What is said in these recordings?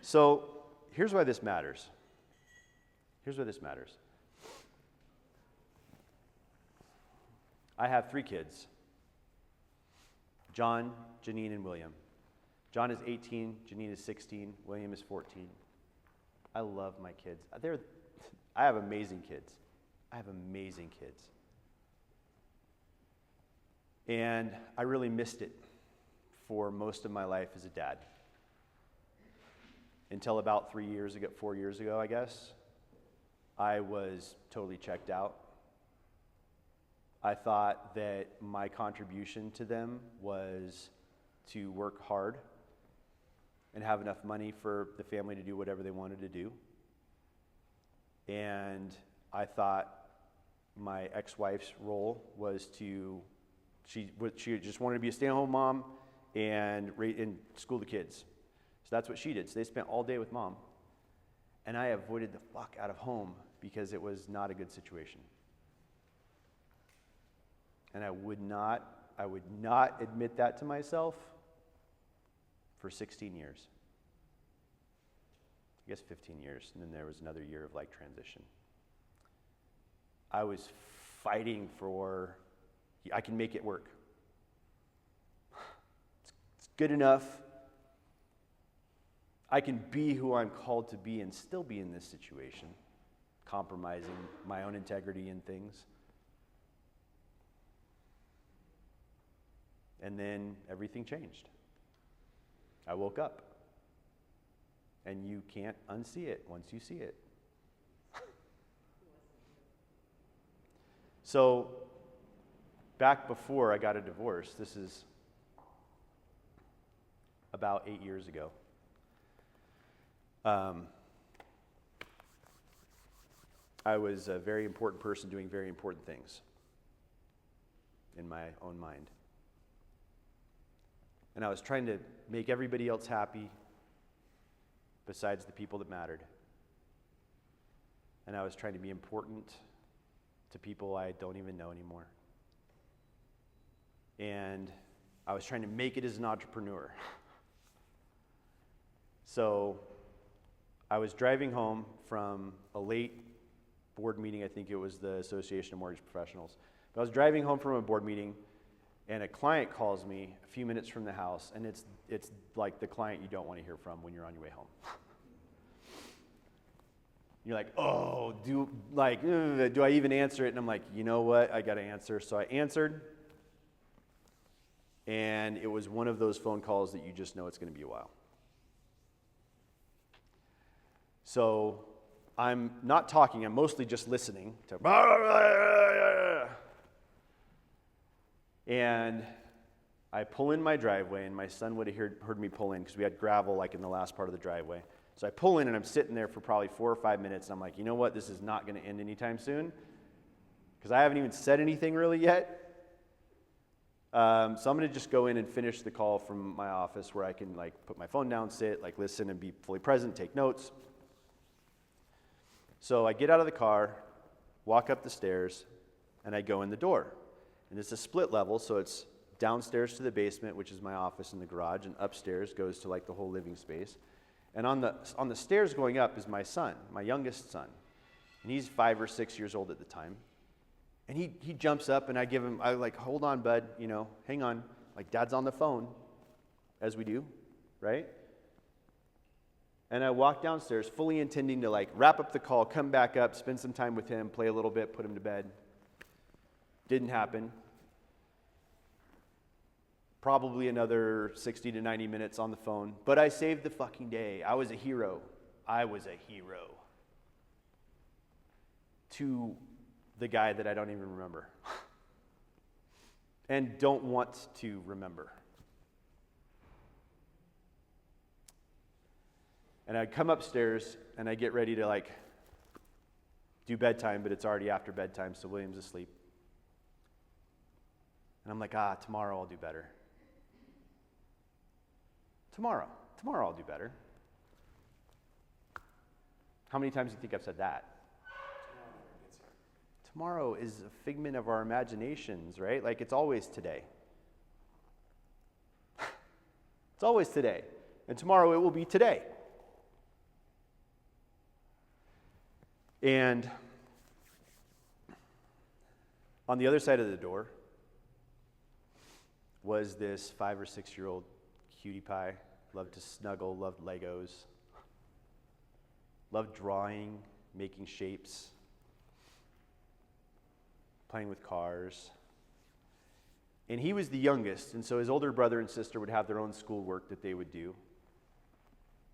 So here's why this matters. Here's why this matters. I have 3 kids. John, Janine, and William. John is 18, Janine is 16, William is 14. I love my kids. I have amazing kids. And I really missed it for most of my life as a dad. Until about 4 years ago, I guess, I was totally checked out. I thought that my contribution to them was to work hard and have enough money for the family to do whatever they wanted to do. And I thought my ex-wife's role was she just wanted to be a stay-at-home mom and school the kids. So that's what she did. So they spent all day with mom. And I avoided the fuck out of home because it was not a good situation. And I would not admit that to myself for 16 years. I guess 15 years, and then there was another year of transition. I was fighting for, I can make it work. It's good enough. I can be who I'm called to be and still be in this situation, compromising my own integrity in things. And then everything changed. I woke up. And you can't unsee it once you see it. So, back before I got a divorce, this is about 8 years ago. I was a very important person doing very important things in my own mind. And I was trying to make everybody else happy besides the people that mattered. And I was trying to be important to people I don't even know anymore. And I was trying to make it as an entrepreneur. So I was driving home from a late board meeting. I think it was the Association of Mortgage Professionals. But I was driving home from a board meeting, and a client calls me a few minutes from the house, and it's like the client you don't want to hear from when you're on your way home. You're like, oh, do I even answer it? And I'm like, you know what? I got to answer. So I answered, and it was one of those phone calls that you just know it's going to be a while. So I'm not talking. I'm mostly just listening to. And I pull in my driveway, and my son would have heard me pull in because we had gravel in the last part of the driveway. So I pull in, and I'm sitting there for probably 4 or 5 minutes, and I'm like, you know what? This is not going to end anytime soon because I haven't even said anything really yet. So I'm going to just go in and finish the call from my office where I can put my phone down, sit, listen, and be fully present, take notes. So I get out of the car, walk up the stairs, and I go in the door. And it's a split level, so it's downstairs to the basement, which is my office and the garage, and upstairs goes to the whole living space. And on the stairs going up is my son, my youngest son. And he's 5 or 6 years old at the time. And he jumps up, and I hold on, bud, hang on. Dad's on the phone, as we do, right? And I walk downstairs, fully intending to wrap up the call, come back up, spend some time with him, play a little bit, put him to bed. Didn't happen. Probably another 60 to 90 minutes on the phone. But I saved the fucking day. I was a hero. To the guy that I don't even remember. And don't want to remember. And I come upstairs, and I get ready to do bedtime, but it's already after bedtime, so William's asleep. And I'm like, tomorrow I'll do better. Tomorrow I'll do better. How many times do you think I've said that? Tomorrow is a figment of our imaginations, right? It's always today. It's always today. And tomorrow it will be today. And on the other side of the door was this 5 or 6-year-old cutie pie, loved to snuggle, loved Legos, loved drawing, making shapes, playing with cars. And he was the youngest, and so his older brother and sister would have their own schoolwork that they would do.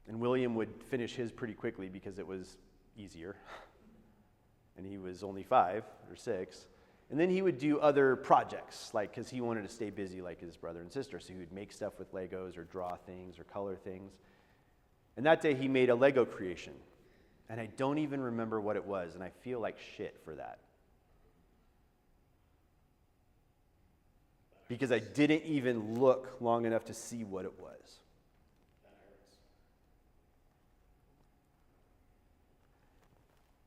And William would finish his pretty quickly because it was easier. And he was only 5 or 6. And then he would do other projects, like, because he wanted to stay busy like his brother and sister. So he would make stuff with Legos or draw things or color things. And that day he made a Lego creation. And I don't even remember what it was, and I feel like shit for that. Because I didn't even look long enough to see what it was.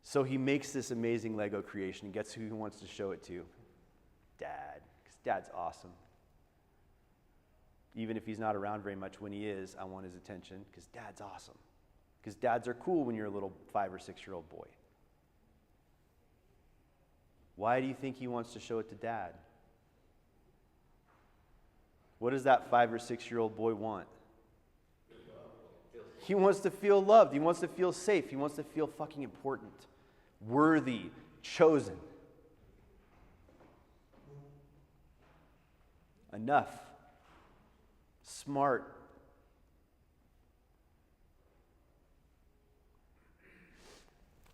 So he makes this amazing Lego creation and gets who he wants to show it to. Dad. Because Dad's awesome. Even if he's not around very much, when he is, I want his attention because Dad's awesome. Because dads are cool when you're a little 5 or 6-year-old boy. Why do you think he wants to show it to Dad? What does that 5 or 6-year-old boy want? He wants to feel loved. He wants to feel safe. He wants to feel fucking important, worthy, chosen. Enough. Smart.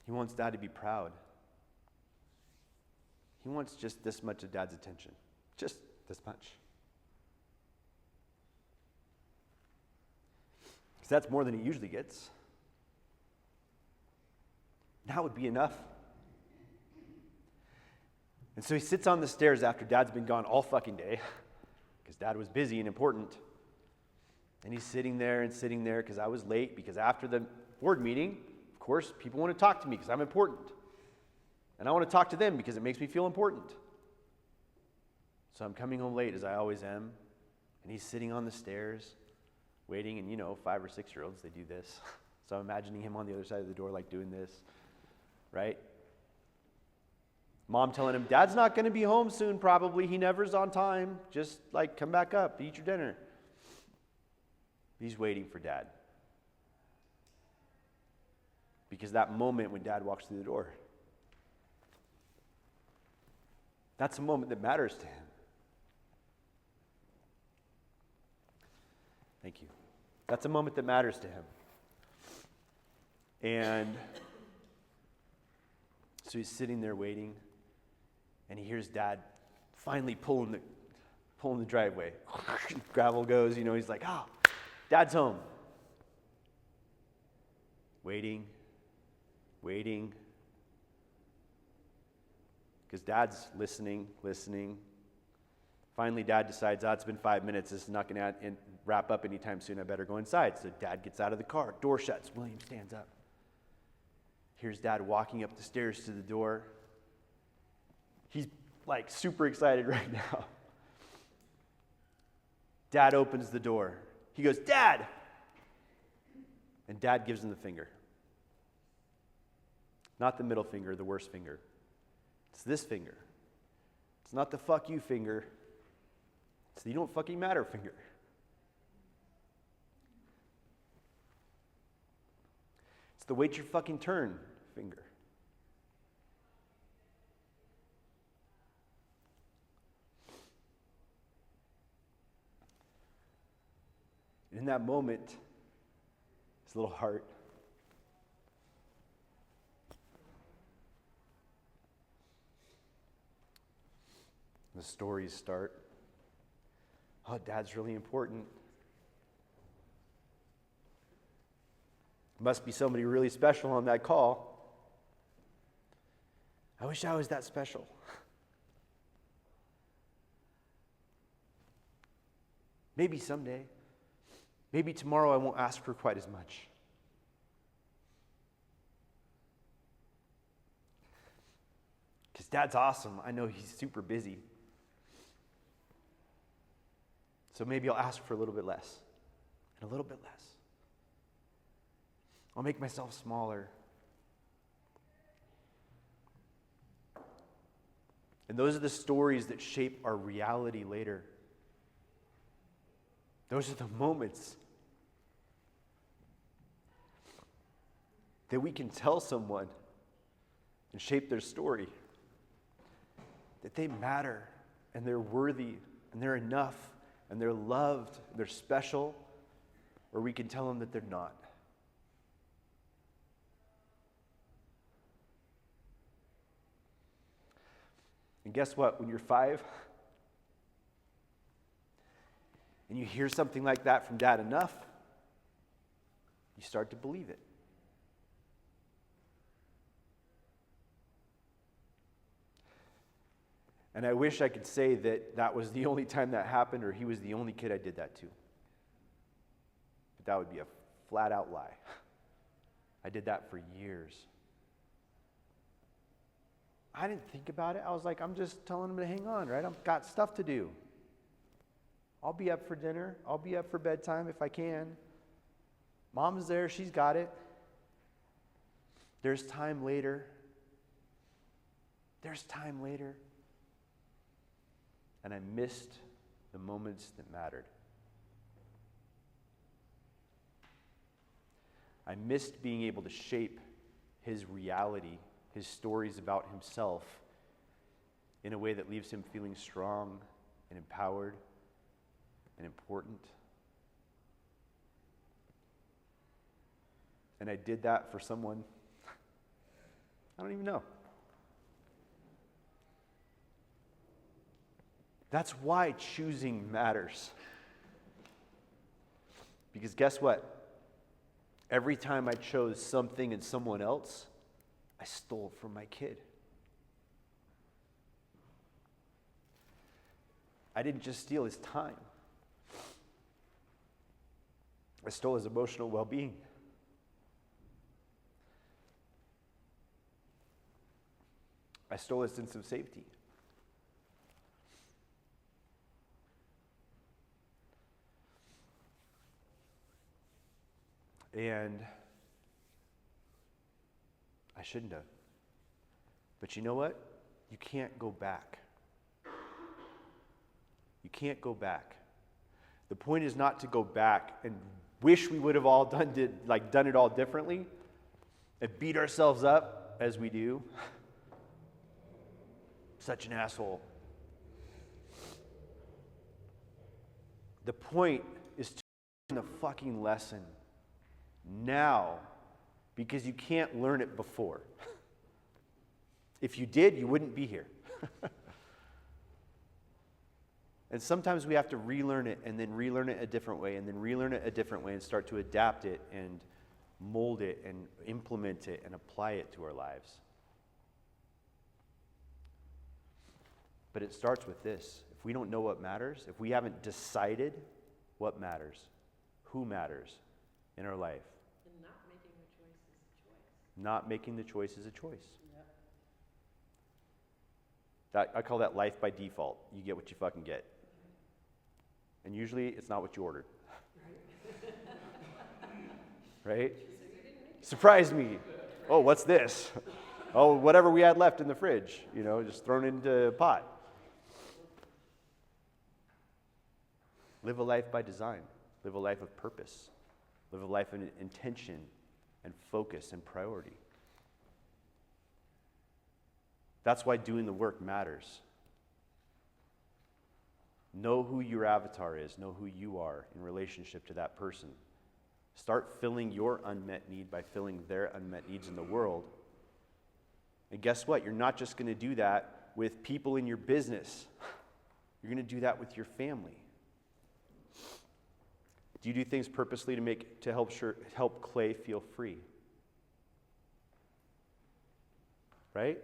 He wants Dad to be proud. He wants just this much of Dad's attention. Just this much. Because that's more than he usually gets. That would be enough. And so he sits on the stairs after Dad's been gone all fucking day, because Dad was busy and important. And he's sitting there because I was late, because after the board meeting, of course, people want to talk to me because I'm important. And I want to talk to them because it makes me feel important. So I'm coming home late, as I always am. And he's sitting on the stairs, waiting. And 5 or 6-year-olds, they do this. So I'm imagining him on the other side of the door, like doing this, right? Mom telling him, Dad's not going to be home soon, probably. He never's on time. Just, come back up, eat your dinner. He's waiting for Dad. Because that moment when Dad walks through the door, that's a moment that matters to him. Thank you. That's a moment that matters to him. And so he's sitting there waiting, and he hears Dad finally pulling the driveway. Gravel goes, he's like, Dad's home. Waiting. Because Dad's listening. Finally, Dad decides, it's been 5 minutes. This is not going to wrap up anytime soon. I better go inside. So Dad gets out of the car. Door shuts. William stands up. Here's Dad walking up the stairs to the door. He's super excited right now. Dad opens the door. He goes, Dad! And Dad gives him the finger. Not the middle finger, the worst finger. It's this finger. It's not the fuck you finger. It's the you don't fucking matter finger. It's the wait your fucking turn finger. And in that moment, his little heart the stories start. Oh, Dad's really important. Must be somebody really special on that call. I wish I was that special. Maybe someday. Maybe tomorrow I won't ask for quite as much. Because Dad's awesome. I know he's super busy. So maybe I'll ask for a little bit less. And a little bit less. I'll make myself smaller. And those are the stories that shape our reality later. Those are the moments that we can tell someone and shape their story. That they matter, and they're worthy, and they're enough, and they're loved, and they're special, or we can tell them that they're not. And guess what? When you're 5, and you hear something like that from dad enough, you start to believe it. And I wish I could say that that was the only time that happened, or he was the only kid I did that to. But that would be a flat-out lie. I did that for years. I didn't think about it. I was like, I'm just telling him to hang on, right? I've got stuff to do. I'll be up for dinner. I'll be up for bedtime if I can. Mom's there. She's got it. There's time later. There's time later. And I missed the moments that mattered. I missed being able to shape his reality, his stories about himself, in a way that leaves him feeling strong and empowered and important. And I did that for someone I don't even know. That's why choosing matters. Because guess what? Every time I chose something in someone else, I stole from my kid. I didn't just steal his time. I stole his emotional well-being. I stole his sense of safety. And I shouldn't have. But you know what? You can't go back. You can't go back. The point is not to go back and wish we would have all done it all differently and beat ourselves up as we do. Such an asshole. The point is to learn the fucking lesson now, because you can't learn it before. If you did, you wouldn't be here. And sometimes we have to relearn it and then relearn it a different way and then relearn it a different way and start to adapt it and mold it and implement it and apply it to our lives. But it starts with this. If we don't know what matters, if we haven't decided what matters, who matters in our life, and not making the choice is a choice. not making the choice is a choice. Yep. I call that life by default. You get what you fucking get. And usually it's not what you ordered. Right? Surprised me. Oh, what's this? Oh, whatever we had left in the fridge, just thrown into a pot. Live a life by design. Live a life of purpose. Live a life of intention and focus and priority. That's why doing the work matters. Know who your avatar is. Know who you are in relationship to that person. Start filling your unmet need by filling their unmet needs in the world. And guess what? You're not just going to do that with people in your business. You're going to do that with your family. Do you do things purposely to help Clay feel free? Right?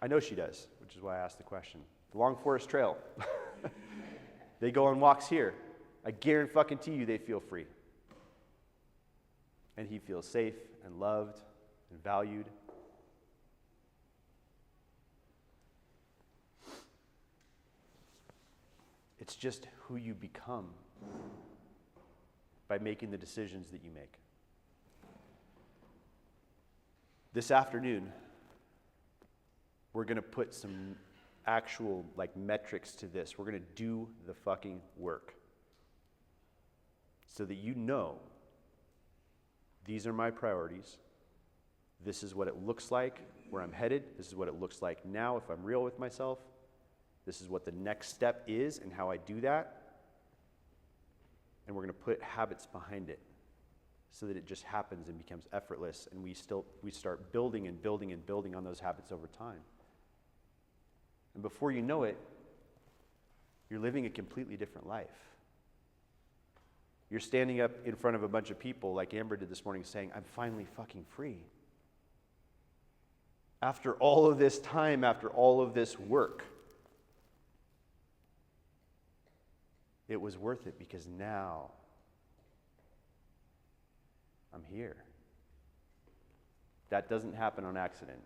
I know she does, which is why I asked the question. The Long Forest Trail. They go on walks here. I guarantee you they feel free. And he feels safe and loved and valued. It's just who you become by making the decisions that you make. This afternoon, we're going to put some actual like metrics to this. We're going to do the fucking work. So that you know, these are my priorities. This is what it looks like where I'm headed. This is what it looks like now if I'm real with myself. This is what the next step is and how I do that. And we're going to put habits behind it so that it just happens and becomes effortless, and we start building and building and building on those habits over time. And before you know it, you're living a completely different life. You're standing up in front of a bunch of people like Amber did this morning saying, I'm finally fucking free. After all of this time, after all of this work, it was worth it because now I'm here. That doesn't happen on accident.